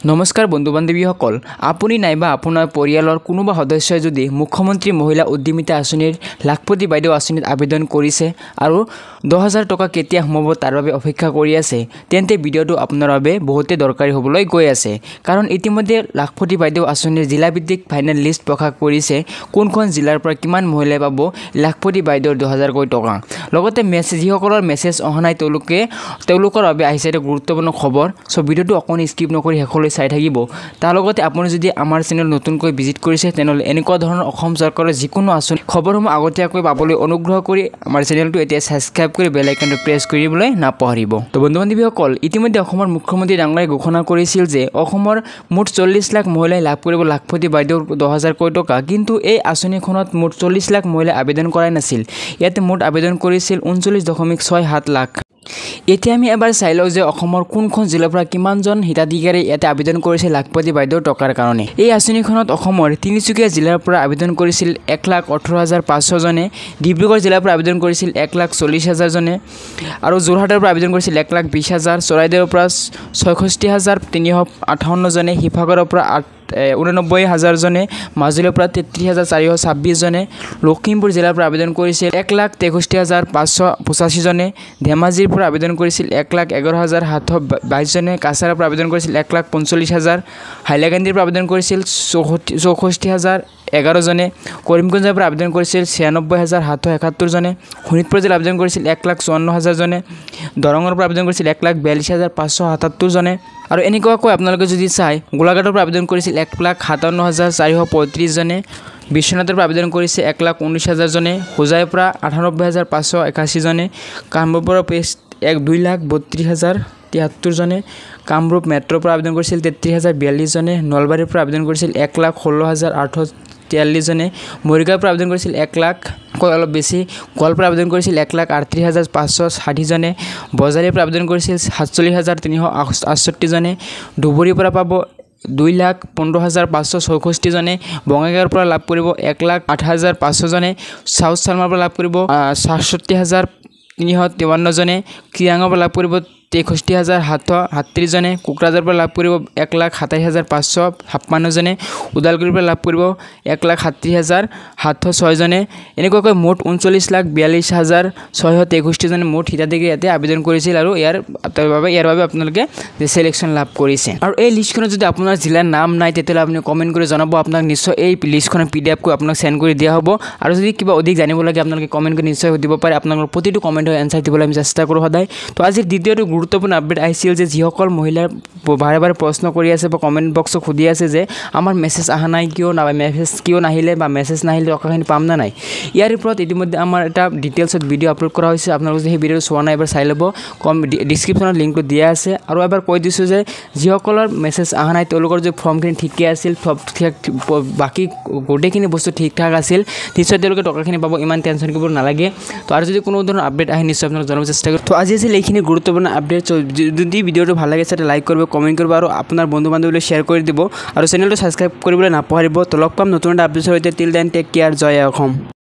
নমস্কাৰ বন্ধু বান্ধৱীসকল, আপুনি নাইবা আপোনাৰ পৰিয়ালৰ কোনোবা সদস্যই যদি মুখ্যমন্ত্ৰী মহিলা উদ্যমিতা আঁচনিৰ লাখপতি বাইদেউ আঁচনিত আবেদন কৰিছে আৰু 10,000 টকা কেতিয়া সোমাব তাৰ বাবে অপেক্ষা কৰি আছে, তেন্তে ভিডিঅ'টো আপোনাৰ বাবে বহুতে দৰকাৰী হ'বলৈ গৈ আছে। কাৰণ ইতিমধ্যে লাখপতি বাইদেউ আঁচনিৰ জিলাভিত্তিক ফাইনেল লিষ্ট প্ৰকাশ কৰিছে। কোনখন জিলাৰ পৰা কিমান মহিলাই পাব লাখপতি বাইদেউৰ 10,000 টকা। লগতে যিসকলৰ মেছেজ অহা নাই তেওঁলোকৰ বাবে আহিছে এটা গুৰুত্বপূৰ্ণ খবৰ। চ' ভিডিঅ'টো অকণমান স্কিপ নকৰি শেষলৈ চাই থাকিব। তাৰ লগতে আপুনি যদি আমাৰ চেনেল নতুনকৈ ভিজিট কৰিছে তেনেহ'লে এনেকুৱা ধৰণৰ অসম চৰকাৰৰ যিকোনো আঁচনি খবৰসমূহ আগতীয়াকৈ পাবলৈ অনুগ্ৰহ কৰি আমাৰ চেনেলটো এতিয়া ছাবস্ক্ৰাইব কৰি বেল আইকনটো প্ৰেছ কৰিবলৈ নাপাহৰিব। তো বন্ধু বান্ধৱীসকল, ইতিমধ্যে অসমৰ মুখ্যমন্ত্ৰী ডাঙৰীয়াই ঘোষণা কৰিছিল যে অসমৰ মুঠ 40 লাখ মহিলাই লাভ কৰিব লাখপতি বাইদেউৰ 10,000 টকা। কিন্তু এই আঁচনিখনত মুঠ 40 লাখ মহিলাই আবেদন কৰাই নাছিল। ইয়াতে মুঠ আবেদন কৰিছিল 39.67 লাখ। এতিয়া আমি এবাৰ চাই লওঁ যে অসমৰ কোনখন জিলাৰ পৰা কিমানজন হিতাধিকাৰী ইয়াতে আবেদন কৰিছে লাখপতি বাইদেউৰ টকাৰ কাৰণে। এই আঁচনিখনত অসমৰ তিনিচুকীয়া জিলাৰ পৰা আবেদন কৰিছিল 1,18,500 জনে, ডিব্ৰুগড় জিলাৰ পৰা আবেদন কৰিছিল 1,40,000 জনে আৰু যোৰহাটৰ পৰা আবেদন কৰিছিল 1,20,000, চৰাইদেউৰ পৰা 66,358 জনে, শিৱসাগৰৰ পৰা 89,000 জনে, মাজুলীৰ পৰা 33,426 জনে, লখিমপুৰ জিলাৰ পৰা আবেদন কৰিছিল 1,63,585 জনে, ধেমাজিৰ পৰা আবেদন কৰিছিল 1,11,722 জনে, কাছাৰৰ পৰা আবেদন কৰিছিল 1,45,000, হাইলাকান্দিৰ পৰা আবেদন কৰিছিল 64,011 জনে, কৰিমগঞ্জৰ পৰা আবেদন কৰিছিল 96,771 জনে, শোণিতপুৰ জিলাত আবেদন কৰিছিল 1,54,000 জনে, দৰঙৰ পৰা আবেদন কৰিছিল 1,42,577 জনে। আৰু এনেকুৱাকৈ আপোনালোকে যদি চাই, গোলাঘাটৰ পৰা আবেদন কৰিছিল 1,57,435 জনে, বিশ্বনাথৰ পৰা আবেদন কৰিছে 1,19,000 জনে, হোজাইৰ পৰা 98,581 জনে, কামৰূপৰ পৰা 2,32,073 জনে, কামৰূপ মেট্ৰৰ পৰা আবেদন কৰিছিল 33,042 জনে, নলবাৰীৰ পৰা আবেদন কৰিছিল 1,16,843 জনে, মৰিগাঁৱৰ পৰা আবেদন কৰিছিল 1 লাখকৈ অলপ বেছি, গোৱালপাৰা আবেদন কৰিছিল 1,38,560 জনে, বজাৰীৰ পৰা আবেদন কৰিছিল 47,368 জনে, ধুবুৰীৰ পৰা পাব 2,15,564 জনে, বঙাইগাঁৱৰ পৰা লাভ কৰিব 1,08,500 জনে, চাউথ চালমাৰ পৰা লাভ কৰিব 67,353 জনে, চিৰাঙৰ পৰা লাভ কৰিব 63,738 জনে, কোকৰাঝাৰৰ পৰা লাভ কৰিব 1,27,556 জনে, ওদালগুৰিৰ পৰা লাভ কৰিব 1,30,706 জনে। এনেকুৱাকৈ মুঠ 39,42,663 জনে মুঠ হিতাধিকাৰী ইয়াতে আবেদন কৰিছিল আৰু ইয়াৰ বাবে আপোনালোকে চিলেকশ্যন লাভ কৰিছে। আৰু এই লিষ্টখনত যদি আপোনাৰ জিলাৰ নাম নাই তেতিয়াহ'লে আপুনি কমেণ্ট কৰি জনাব, আপোনাক নিশ্চয় এই লিষ্টখনৰ PDF কৈ আপোনাক চেণ্ড কৰি দিয়া হ'ব। আৰু যদি কিবা অধিক জানিব লাগে আপোনালোকে কমেণ্ট কৰি নিশ্চয় সুধিব পাৰে। আপোনালোকৰ প্ৰতিটো কমেণ্টৰ এনচাৰ দিবলৈ আমি চেষ্টা কৰোঁ সদায়। তো আজিৰ দ্বিতীয়টো গুৰুত্বপূৰ্ণ আপডেট আহিছিল যে যিসকল মহিলাৰ বাৰে বাৰে প্ৰশ্ন কৰি আছে বা কমেণ্ট বক্সত সুধি আছে যে আমাৰ মেছেজ অহা নাই কিয়, মেছেজ কিয় নাহিলে বা মেছেজ নাহিলে টকাখিনি পাম না নাই। ইয়াৰ ওপৰত ইতিমধ্যে আমাৰ এটা ডিটেইলছত ভিডিঅ' আপলোড কৰা হৈছে। আপোনালোকে যদি সেই ভিডিঅ'টো চোৱা নাই এবাৰ চাই ল'ব, ডিছক্ৰিপশ্যনত লিংকটো দিয়া আছে। আৰু এবাৰ কৈ দিছোঁ যে যিসকলৰ মেছেজ অহা নাই তেওঁলোকৰ যে ফৰ্মখিনি ঠিকে আছিল, বাকী গোটেইখিনি বস্তু ঠিক ঠাক আছিল, নিশ্চয় তেওঁলোকে টকাখিনি পাব, ইমান টেনশ্যন কৰিব নালাগে। তো আৰু যদি কোনো ধৰণৰ আপডেট আহে নিশ্চয় আপোনালোক জনাব চেষ্টা কৰিম। তো আজি আছিল এইখিনি গুৰুত্বপূৰ্ণ আপডেট। যদি ভিডিঅ'টো ভাল লাগে তেতিয়া লাইক কৰিব, কমেণ্ট কৰিব আৰু আপোনাৰ বন্ধু বান্ধৱীলৈ শ্বেয়াৰ কৰি দিব আৰু চেনেলটো ছাবস্ক্ৰাইব কৰিবলৈ নাপাহৰিব। তো লগ পাম নতুন এটা আপডেটৰ সৈতে। টিল দেন টেক কেয়াৰ, জয় অসম।